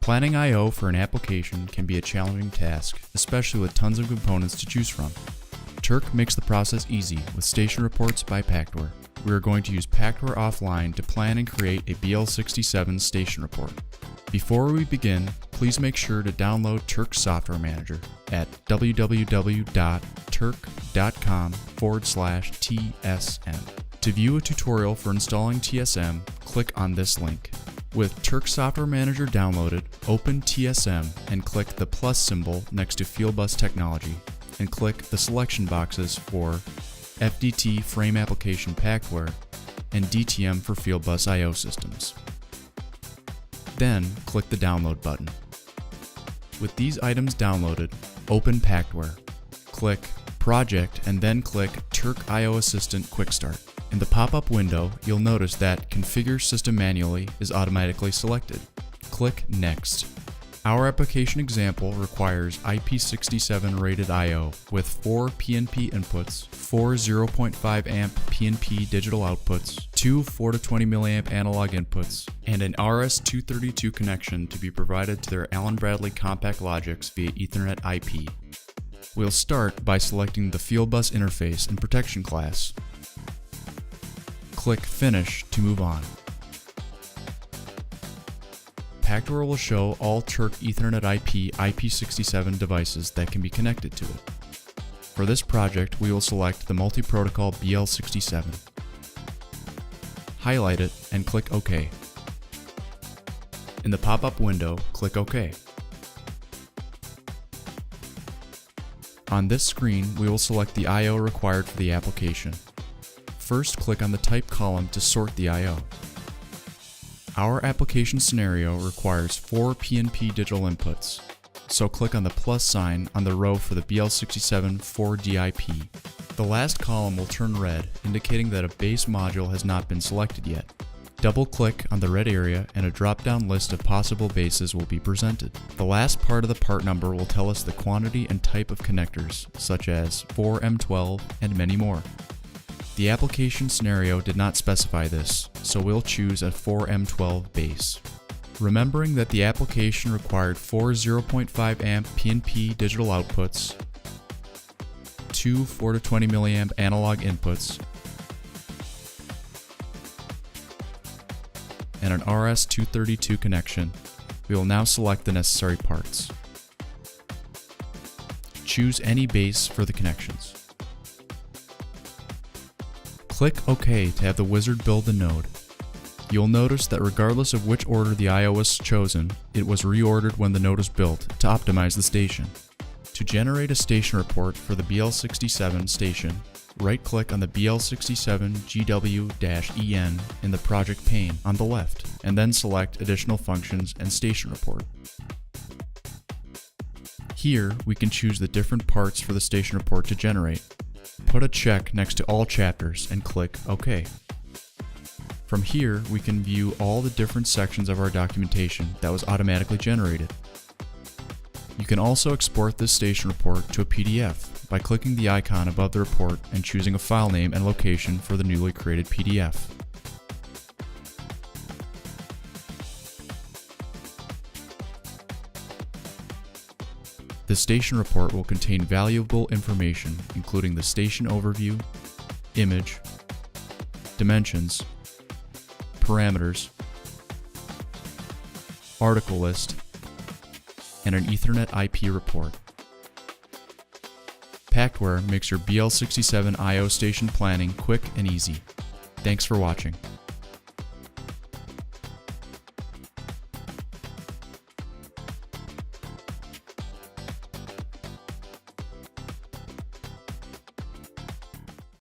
Planning I/O for an application can be a challenging task, especially with tons of components to choose from. TURCK makes the process easy with Station Reports by Pactware. We are going to use Pactware offline to plan and create a BL67 station report. Before we begin, please make sure to download TURCK Software Manager at www.turck.com/TSM. To view a tutorial for installing TSM, click on this link. With TURCK Software Manager downloaded, open TSM and click the plus symbol next to Fieldbus Technology, and click the selection boxes for FDT Frame Application Pactware and DTM for Fieldbus I/O systems. Then click the download button. With these items downloaded, open Pactware. Click Project and then click TURCK I/O Assistant Quick Start. In the pop-up window, you'll notice that Configure System Manually is automatically selected. Click Next. Our application example requires IP67 rated I/O with 4 PNP inputs, 4 0.5 amp PNP digital outputs, 2 4 to 20 milliamp analog inputs, and an RS-232 connection to be provided to their Allen Bradley compact logics via Ethernet IP. We'll start by selecting the Fieldbus interface and protection class. Click Finish to move on. Pactware will show all TURCK Ethernet IP IP67 devices that can be connected to it. For this project, we will select the multi-protocol BL67. Highlight it and click OK. In the pop-up window, click OK. On this screen, we will select the I/O required for the application. First, click on the Type column to sort the I/O. Our application scenario requires 4 PNP digital inputs, so click on the plus sign on the row for the BL67 4DIP. The last column will turn red, indicating that a base module has not been selected yet. Double-click on the red area and a drop-down list of possible bases will be presented. The last part of the part number will tell us the quantity and type of connectors, such as 4M12 and many more. The application scenario did not specify this, so we'll choose a 4M12 base. Remembering that the application required 4 0.5 amp PNP digital outputs, 2 4 to 20 milliamp analog inputs, and an RS-232 connection, we will now select the necessary parts. Choose any base for the connections. Click OK to have the wizard build the node. You'll notice that regardless of which order the I/O was chosen, it was reordered when the node was built to optimize the station. To generate a station report for the BL67 station, right-click on the BL67 GW-EN in the project pane on the left, and then select Additional Functions and Station Report. Here, we can choose the different parts for the station report to generate. Put a check next to all chapters and click OK. From here, we can view all the different sections of our documentation that was automatically generated. You can also export this station report to a PDF by clicking the icon above the report and choosing a file name and location for the newly created PDF. The station report will contain valuable information, including the station overview, image, dimensions, parameters, article list, and an Ethernet IP report. Pactware makes your BL67 I/O station planning quick and easy. Thanks for watching.